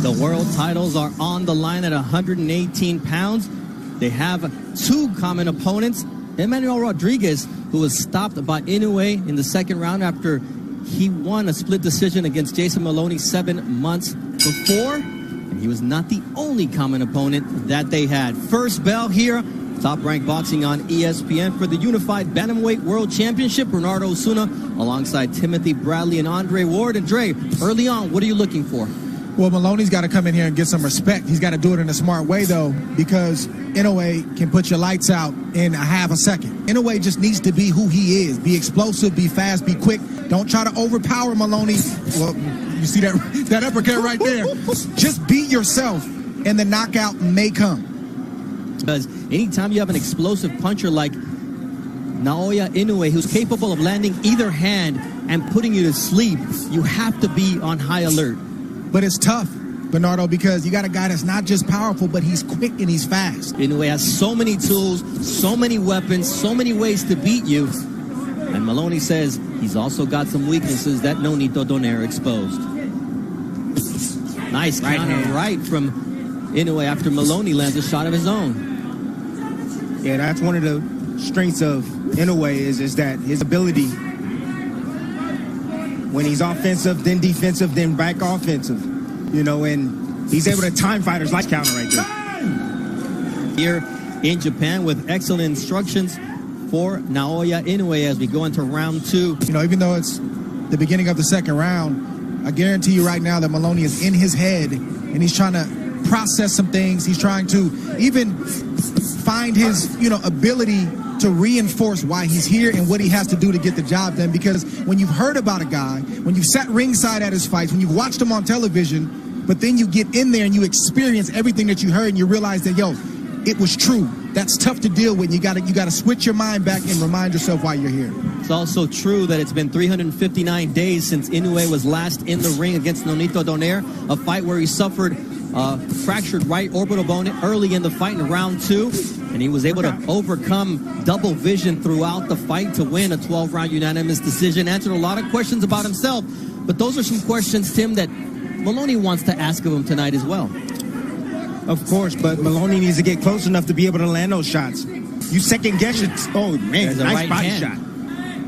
The world titles are on the line at 118 pounds. They have two common opponents. Emmanuel Rodriguez, who was stopped by Inoue in the second round after he won a split decision against Jason Maloney 7 months before. And he was not the only common opponent that they had. First bell here. Top Rank Boxing on ESPN for the Unified Bantamweight World Championship. Bernardo Osuna alongside Timothy Bradley and Andre Ward. And Dre, early on, what are you looking for? Well, Maloney's got to come in here and get some respect. He's got to do it in a smart way, though, because Inoue can put your lights out in a half a second. Inoue just needs to be who he is. Be explosive, be fast, be quick. Don't try to overpower Maloney. Well, you see that uppercut right there? Just be yourself, and the knockout may come. Because anytime you have an explosive puncher like Naoya Inoue, who's capable of landing either hand and putting you to sleep, you have to be on high alert. But it's tough, Bernardo, because you got a guy that's not just powerful, but he's quick and he's fast. Inoue has so many tools, so many weapons, so many ways to beat you. And Maloney says he's also got some weaknesses that Nonito Donaire exposed. Nice counter right from Inoue after Maloney lands a shot of his own. Yeah, that's one of the strengths of Inoue is that his ability, when he's offensive, then defensive, then back offensive, you know, and he's able to time fighters like counter right there. Here in Japan with excellent instructions for Naoya Inoue as we go into round two. You know, even though it's the beginning of the second round, I guarantee you right now that Maloney is in his head and he's trying to process some things. He's trying to even find his, ability to reinforce why he's here and what he has to do to get the job done. Because when you've heard about a guy, when you've sat ringside at his fights, when you've watched him on television, but then you get in there and you experience everything that you heard and you realize that, it was true. That's tough to deal with. You got to switch your mind back and remind yourself why you're here. It's also true that it's been 359 days since Inoue was last in the ring against Nonito Donaire, a fight where he suffered fractured right orbital bone early in the fight in round two, and he was able to overcome double vision throughout the fight to win a 12-round unanimous decision. Answered a lot of questions about himself, but those are some questions, Tim, that Maloney wants to ask of him tonight as well. Of course, but Maloney needs to get close enough to be able to land those shots. You second guess it. Oh, man, nice body shot.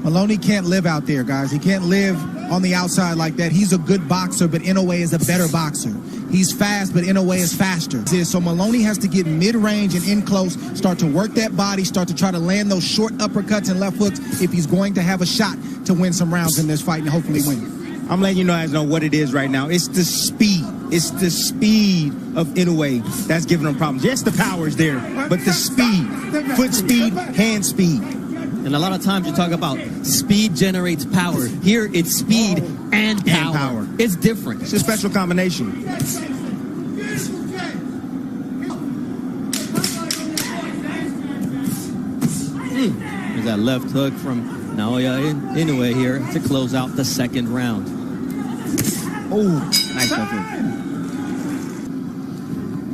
Maloney can't live out there, guys. He can't live on the outside like that. He's a good boxer, but Inoue is a better boxer. He's fast, but Inoue is faster. So Maloney has to get mid-range and in close, start to work that body, start to try to land those short uppercuts and left hooks if he's going to have a shot to win some rounds in this fight and hopefully win. I'm letting you guys know what it is right now. It's the speed. It's the speed of Inoue that's giving him problems. Yes, the power is there, but the speed, foot speed, hand speed. And a lot of times you talk about speed generates power. Here it's speed and power. It's different. It's a special combination. There's that left hook from Naoya Inoue here to close out the second round. Oh, nice left hook.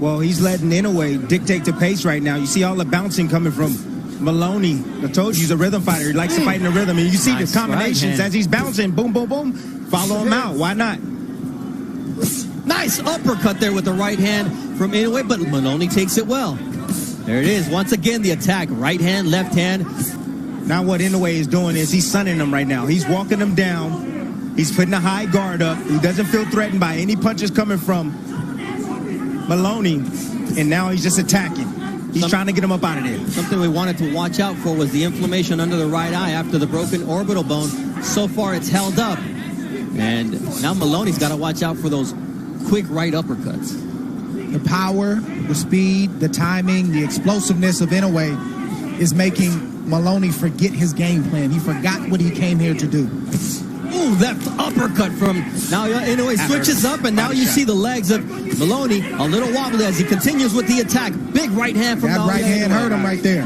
Well, he's letting Inoue dictate the pace right now. You see all the bouncing coming from Maloney. I told you he's a rhythm fighter. He likes to fight in the rhythm. And you see the combinations as he's bouncing. Boom, boom, boom. Follow him out. Why not? Nice uppercut there with the right hand from Inoue, but Maloney takes it well. There it is. Once again, the attack. Right hand, left hand. Now what Inoue is doing is he's sunning them right now. He's walking them down. He's putting a high guard up. He doesn't feel threatened by any punches coming from Maloney. And now he's just attacking. He's trying to get him up out of there. Something we wanted to watch out for was the inflammation under the right eye after the broken orbital bone. So far, it's held up. And now Maloney's got to watch out for those quick right uppercuts. The power, the speed, the timing, the explosiveness of Inoue is making Maloney forget his game plan. He forgot what he came here to do. Ooh, left uppercut from Naoya Inoue switches up, and now you see the legs of Maloney a little wobbly as he continues with the attack. Big right hand from Naoya Inoue. That right hand hurt him right there.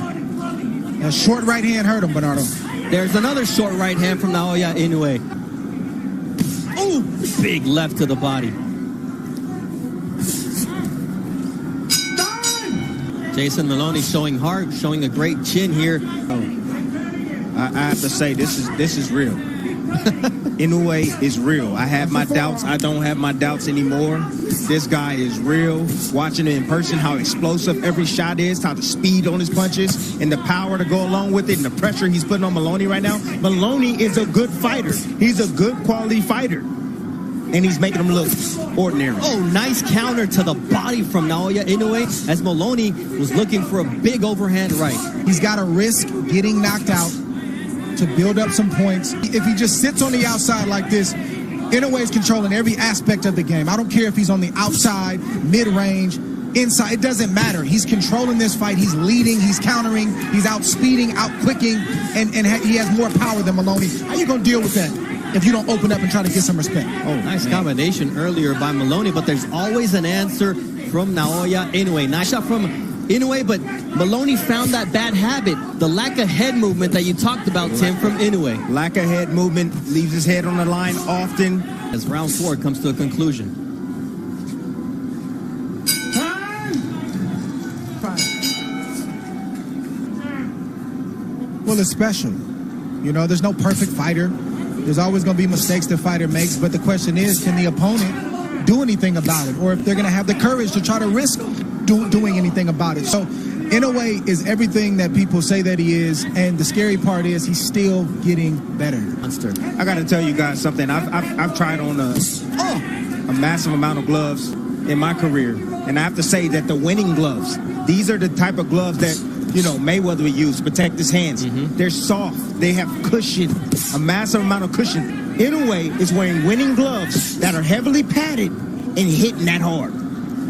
That short right hand hurt him, Bernardo. There's another short right hand from Naoya Inoue. Ooh, big left to the body. Jason Maloney showing heart, showing a great chin here. I have to say, this is real. Inoue is real. I have my doubts. I don't have my doubts anymore. This guy is real. Watching it in person, how explosive every shot is, how the speed on his punches, and the power to go along with it, and the pressure he's putting on Maloney right now. Maloney is a good fighter. He's a good quality fighter. And he's making him look ordinary. Oh, nice counter to the body from Naoya Inoue as Maloney was looking for a big overhand right. He's got to risk getting knocked out to build up some points. If he just sits on the outside like this, Inoue is controlling every aspect of the game. I don't care if he's on the outside, mid-range, inside. It doesn't matter. He's controlling this fight. He's leading. He's countering. He's outspeeding, outquicking, and he has more power than Maloney. How you going to deal with that if you don't open up and try to get some respect? Oh, nice combination earlier by Maloney, but there's always an answer from Naoya Inoue. Nice shot from Inoue, but Maloney found that bad habit, the lack of head movement that you talked about, Tim, from Inoue. Lack of head movement, leaves his head on the line often. As round 4 comes to a conclusion. Well, it's special. You know, there's no perfect fighter. There's always going to be mistakes the fighter makes, but the question is, can the opponent do anything about it? Or if they're going to have the courage to try to risk doing anything about it. So Inoue is everything that people say that he is, and the scary part is he's still getting better. Monster. I got to tell you guys something. I've tried on a massive amount of gloves in my career, and I have to say that the winning gloves, these are the type of gloves that, you know, Mayweather would use to protect his hands. They're soft. They have cushion, a massive amount of cushion. Inoue is wearing winning gloves that are heavily padded and hitting that hard.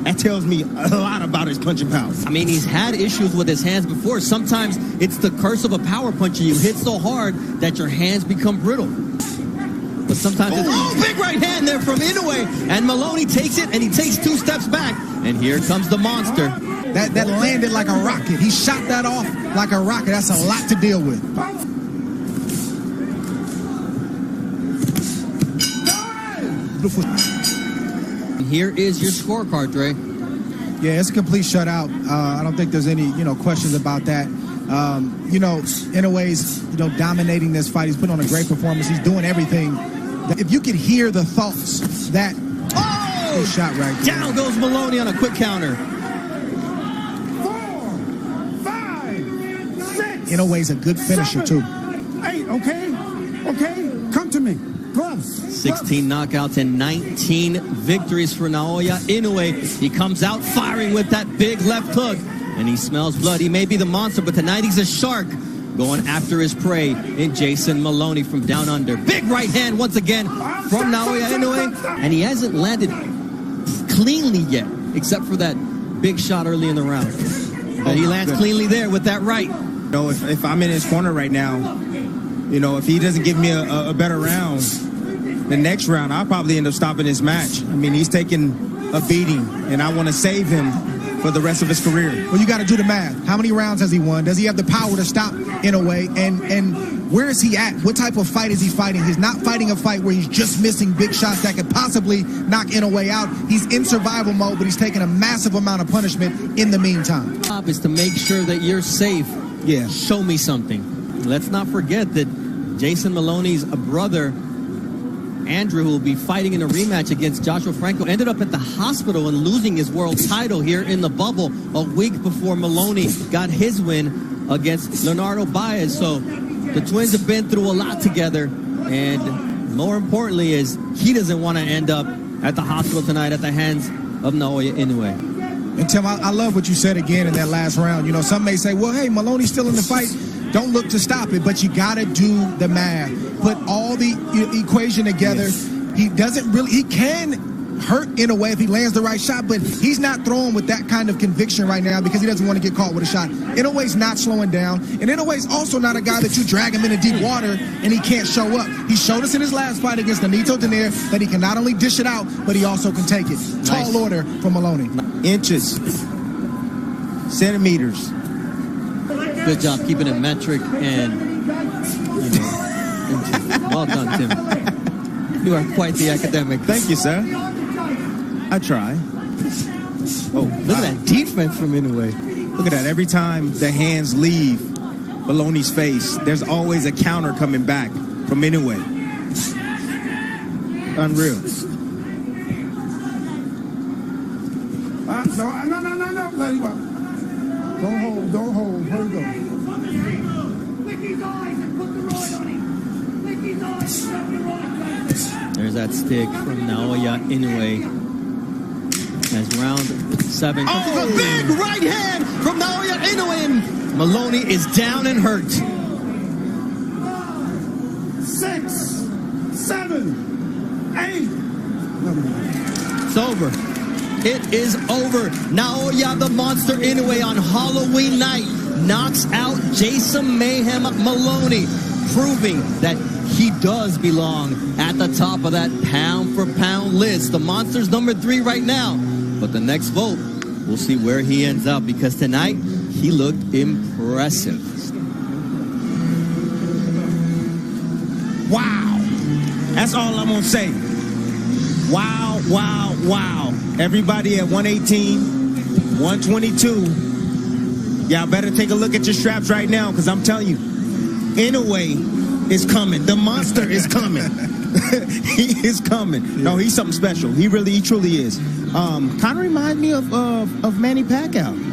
That tells me a lot about his punching power. I mean, he's had issues with his hands before. Sometimes it's the curse of a power puncher. You hit so hard that your hands become brittle. But sometimes it's, big right hand there from Inoue. And Maloney takes it, and he takes 2 steps back. And here comes the monster. That landed like a rocket. He shot that off like a rocket. That's a lot to deal with. Here is your scorecard, Dre. Yeah, it's a complete shutout. I don't think there's any, questions about that. Inoue's, dominating this fight. He's put on a great performance. He's doing everything. If you could hear the thoughts that shot right there. Down goes Maloney on a quick counter. 4, 5, 6. Inoue's a good finisher, 7, too. 8, okay, come to me. Gloves. 16 knockouts and 19 victories for Naoya Inoue. He comes out firing with that big left hook, and he smells blood. He may be the monster, but tonight he's a shark going after his prey in Jason Maloney from down under. Big right hand once again from Naoya Inoue, and he hasn't landed cleanly yet, except for that big shot early in the round. But he lands cleanly there with that right. If I'm in his corner right now, if he doesn't give me a better round, the next round, I'll probably end up stopping his match. I mean, he's taking a beating, and I want to save him for the rest of his career. Well, you got to do the math. How many rounds has he won? Does he have the power to stop Inoue? And where is he at? What type of fight is he fighting? He's not fighting a fight where he's just missing big shots that could possibly knock Inoue out. He's in survival mode, but he's taking a massive amount of punishment in the meantime. The job is to make sure that you're safe. Yeah. Show me something. Let's not forget that Jason Maloney's brother, Andrew, who will be fighting in a rematch against Joshua Franco, ended up at the hospital and losing his world title here in the bubble a week before Maloney got his win against Leonardo Baez. So the twins have been through a lot together, and more importantly is he doesn't want to end up at the hospital tonight at the hands of Naoya Inoue. And Tim, I love what you said again in that last round. Some may say, well, hey, Maloney's still in the fight. Don't look to stop it, but you got to do the math. Put all the equation together. Yes. He can hurt Inoue if he lands the right shot, but he's not throwing with that kind of conviction right now because he doesn't want to get caught with a shot. Inoue's not slowing down, and Inoue's also not a guy that you drag him into deep water and he can't show up. He showed us in his last fight against Nonito Donaire that he can not only dish it out, but he also can take it. Nice. Tall order from Maloney. Inches, centimeters. Good job keeping it metric and, well done, Tim. You are quite the academic. Thank you, sir. I try. Oh, look at that defense from Inoue. Look at that. Every time the hands leave Maloney's face, there's always a counter coming back from Inoue. Unreal. No. Let him up. Don't hold. Here we go. Lick his eyes and put the rod on him. Lick his eyes and put the rod on him. There's that stick from Naoya Inoue. As round 7. Oh! A big right hand from Naoya Inoue. And Maloney is down and hurt. 6, 7, 8. It's over. It is over. Naoya the Monster Inoue on Halloween night knocks out Jason Mayhem Maloney, proving that he does belong at the top of that pound-for-pound list. The Monster's number 3 right now. But the next vote, we'll see where he ends up, because tonight he looked impressive. Wow. That's all I'm going to say. Wow, wow, wow. Everybody at 118, 122. Y'all better take a look at your straps right now, because I'm telling you, Inoue is coming. The Monster is coming. He is coming. No, he's something special. He truly is. Kind of reminds me of Manny Pacquiao.